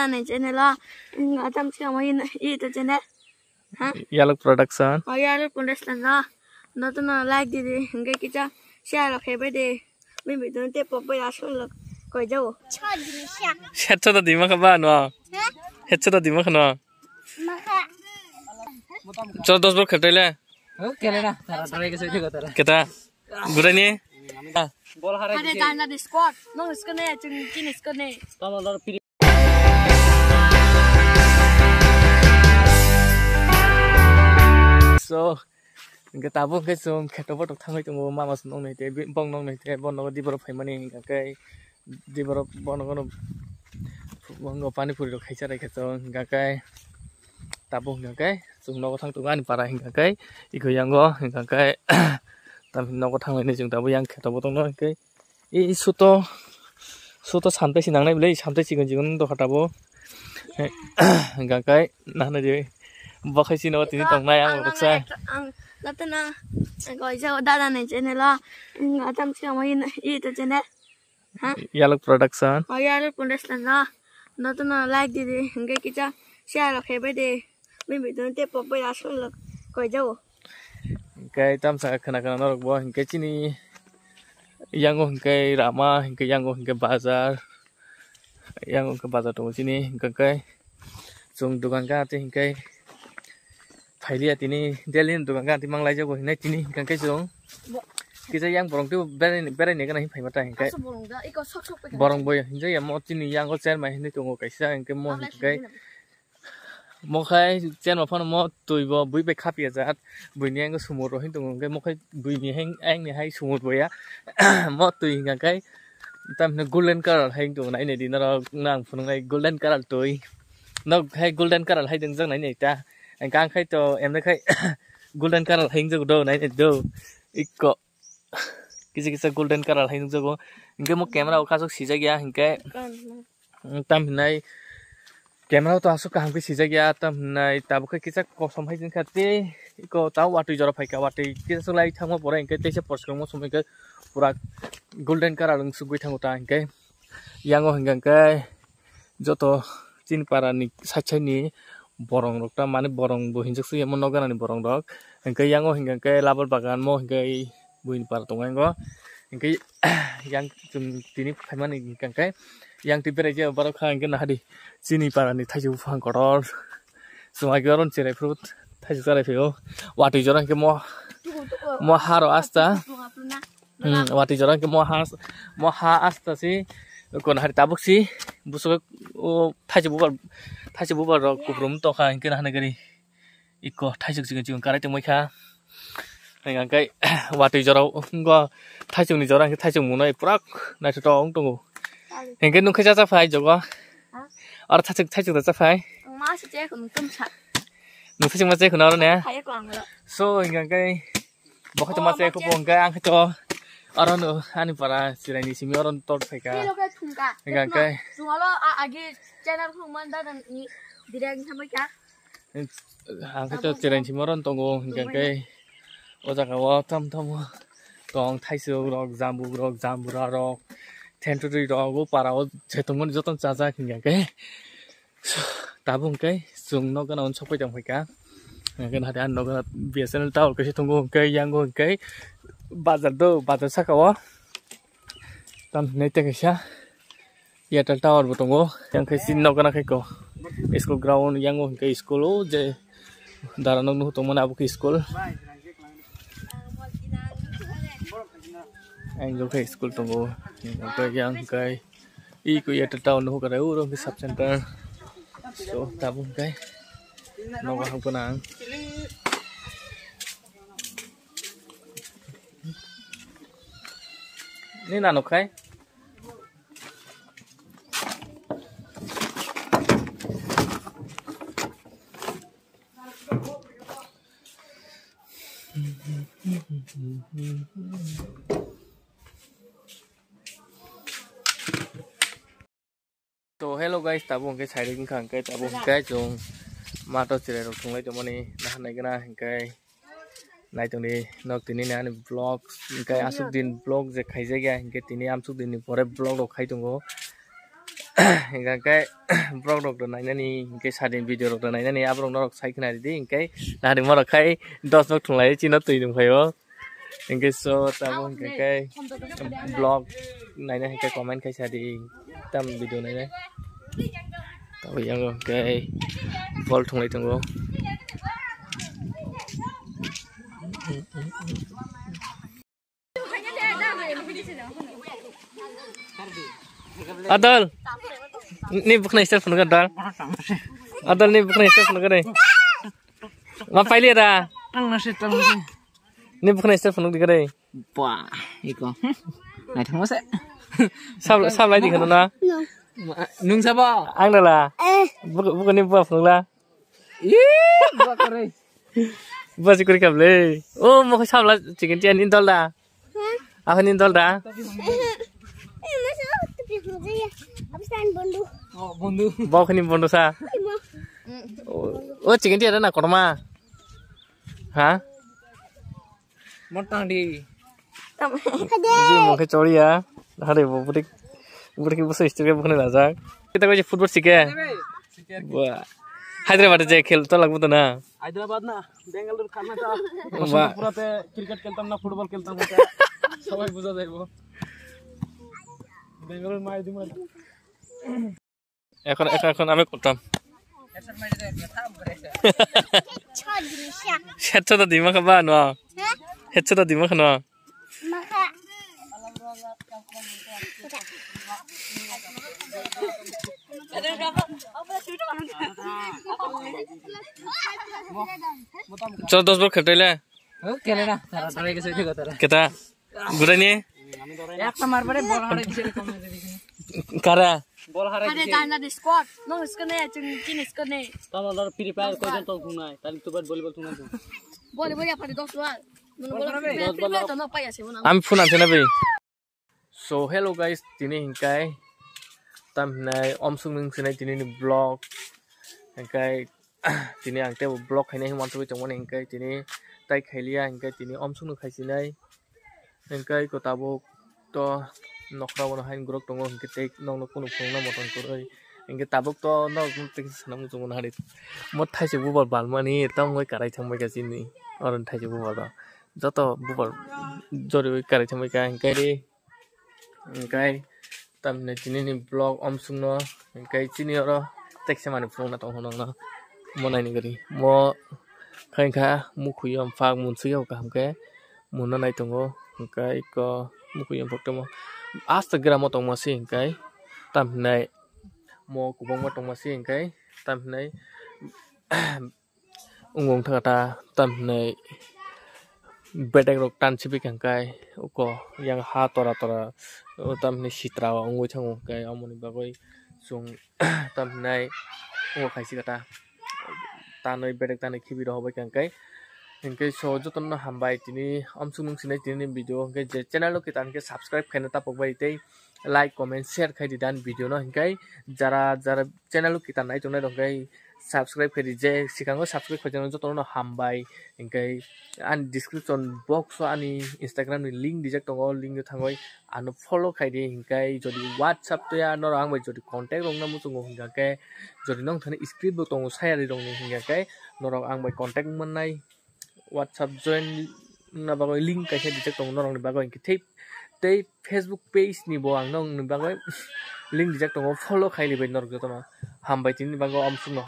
này channel lo ở trong trường mà in từ channel hả Yaluk Production Yaluk Production lo nó tụi nó like đi cái kia share là khéo bây giờ mình bị tụi tiếp tục bây giờ xuống là coi đâu Headshot di mana kabar no Headshot di mana no Chalo 10 bar khatai le Kele na tara ke se juga tara kita gura ni bol hara ada tanda di squad no इसको नहीं चुन इसको नहीं so cái tabu cái sum cái tabu được thằng ấy tụi mà nông này thế bông nông này thế bông nó đi vào phải mà này cái đi vào bông nó bông nó pani puri được khai ra cái so cái tabu cái sum nó có thằng tụi anh para cái cái yang go cái tam nó có thằng này chúng ta bây giờ cái tabu tụi nó cái 이 수도 산뜻이 낭나이 블레이 산뜻 지금 또 하다보 그러니까 나는 이제 뭐 할수 있는 것들이 동나야 먹자 나타나 gọi cho đa này channel lo ở trong trường mà in từ channel hả Yaluk Production Yaluk Production lo nó tụi nó like đi cái kia share là khéo bây giờ mình bị tụi tiếp tục bây giờ xuống là coi đâu cái tam sa khana nó được bo cái chini yang go cái rama cái yang go cái bazar yang go cái bazar to chini cái chung dukan ka ti cái phải đi tini delin dukan ka ti mang lai jo này tini cái chung cái yang borong tu berai ne kana phải mata cái borong boy hinja mo tini yang go chen mai ni tungo cái sa cái mo cái một khai chen mà phong một tuổi vào bụi bạch khắp hiện ra bụi nhang có số một rồi hình tụng cái một khai bụi nhỉ anh này hay số một bụi á một tuổi ngàn cái tam nó golden color hình tụng này đi nó nàng phong này golden color tuổi nó hay golden color hay đừng rằng này ta anh càng khai cho em nó khai golden color hình rồi đâu này đâu ít có cái gì cái golden color hình rồi cái một camera khá sốc xí ra kìa hình cái tam này camera to asuk kaham ke sija gya tam nai tabu ke kisa kosom hai jin khate ko taw watu jora phai ka wati kisa sulai thangma pora inke teise porskong mo somai ke pura golden color lung sugui thangu ta inke yango hingang ke joto chin para ni sachai ni borong rokta mane borong bo hinjuk su yamon nogana ni borong rok inke yango hingang ke labor bagan mo hingai buin para tongai go inke yang tum tini phaiman hingang ke yang tipe aja baru kan kena hadi sini para ni thaju fang koror semua orang cerai fruit thaju cerai fio wati jorang ke mo haro asta wati jorang ke mo ha asta si kon hari tabuk si busuk o thaju bubar rok kuprum to kan kena hana gari iko thaju jigung karai tengmai kha ngang kai wati jorang go thaju ni jorang ke thaju munai prak nai to ong tongu hình cái nung khai ra phải rồi có ở thay chụp ra phải má sẽ chơi cũng cấm chặt nung thay chụp mà chơi của nó nè hay còn rồi so hình cái bỏ khai chụp mà chơi của bọn cái ăn khai cho ở đó nữa anh para chỉ là đi xem ở đó tốt phải cả hình cái chúng nó agi channel không mình đã đi direct tham gia ăn khai cho chỉ là xem ở đó tốt ngon hình cái ở đó cái thăm còn thay sưu rồi zambu rồi temporary rogo para o chetongon joton chaja kinga ke tabung ke sung no kana on chokpai jang hoika kan hada an no kana BSNL tower ke chetongo ke yango ke bazar sakawa tam nete ke sha Airtel tower botongo yang ke sin no kana ke ko school ground yango ke school o je daranong no to mona abu ke school anh có cái school tongo cái yang cái y của Airtel town nó có cái u cái sub center so tabung cái nó có không có nang nên là nó cái So hello guys, tabung cái xài đi khang cái tabung cái chung mà tôi chỉ để đọc thùng lấy cho money na này cái na cái này tụi đi nó tụi đi nè vlog cái asuk din vlog J khai J cái tụi đi am suk din pore vlog đọc khai tung Hingga blog rok dan naik ni hingga sadin video rok dan naik ni abrong rok sai kena di hingga nari mau kai dos nok thung lai cina tui dong kayo hingga so tamu hingga blog naik ni hingga komen kai sadi tam video naik ni tahu yang hingga bol thung lai tunggu Adal, ni bukan istilah penuh Adal. Adal ni bukan istilah penuh kan? Apa ini ada? Tang nasi. Ni bukan istilah penuh kan? Wah, iko. Nai thang masa. Sab lagi kan na? Nung sabo. Ang dah bukan ni buat penuh lah. Buat kore. Buat si kuri kable. Oh, mau sab lah chicken cian indol dah. Apa indol dah? Oh, bondu. Bawa kini bondo sa. Oh, chicken cian ada nak korma. Hah? Montang di. Jadi mau ke cori ya. Hari burik bos istri bukan lazak. Kita kau je football sikit. Wah. Hyderabad je खेल तो लगभग तो ना. Hyderabad ना. बेंगलुरु खाना था. वाह. पूरा पे क्रिकेट खेलता ना फुटबॉल खेलता ना. सबाई बुझा जाए वो. बेंगलुरु मार दी मत. এখন আমি করতাম হেডশট দিমা খাবা ন হেডশট দিমা খানো চল 10 বার খেলতে লে খেলে না তারা ধরে গেছে ঠিক কথা কেটা গুড়াই নিয়ে একটা মারবারে বল হারে গেছে কারা বল হারে Ada dana di squad. No, iskone cungkin iskone. তাহলে ধর ফ্রি ফায়ার কয়জন তো শুনায় তাহলে তো বাদ ভলিবল শুনায় তো Boleh apa di 10 luar. Boleh to no payah sih mana. আমি ফোন আনতে না বে সো হ্যালো গাইস তিনি হিংকাই তামনাই অমসুং নং সিনাই তিনি ni blog হিংকাই তিনি আংতে blog খাইনাই হিমানসুই চংমন হিংকাই তিনি তাই খাইলিয়া হিংকাই তিনি অমসুং নং খাইছিনাই হিংকাই কতাবক তো নখরা বন হাইন গ্রক দङ হিংকে টেক নং কোনো ফংনা মতন করই হিংকে তাবক তো নং টেক সানাম জংমন হাरि মত থাইছে বুবার বালমানি তংই কারাই থাंबाय गासिनि अरन थाइसे बुबार যত বুবার জরি কারাই থাंबाय का हिंकाय रे हिंकाय तामने चिनि ब्लॉग अमसुंग हिंकाय चिनि र टेक्से माने फुंना तो होनंग न मनायनि गरि म खायखा मुखुयम फाग मुनसुयाव का हमके मुनना नाय तंगो हिंकाय को मुखुयम फक्तम आज तक ग्राम तंग मसे हिंकाय तामने म कुबंग तंग मसे हिंकाय तामने उंगों Thatta तामने बेटेक रok tan sipi kangkai uko yang ha tora tamni sitra ongoi thango kai amoni bagoi sung tamnai o khaisi kata tanoi betek tanai khibi ro hobai kangkai hinkai so joton no hambai tini amsung nung sinai tini video hinkai je channel lo kitan ke subscribe khaina ta pokbai tei like comment share khai didan video no hinkai jara channel lo kitan nai tonai dongkai subscribe kari je sikango subscribe khajano joton no hambai hinkai an description box so ani Instagram ni link dijak tongo link yo thangoi anu follow khaidi hinkai jodi WhatsApp to ya nor ang bai jodi contact rong namu tungo hingake jodi nong thani script bo tongo sayari rong ni hingake nor ang bai contact manai WhatsApp join na bagoi link kaisa dijak tongo nor ni bagoi ki tei Facebook page ni bo ang nong ni bagoi link dijak tongo follow khaili bai nor jotono hambai tini bago amsung no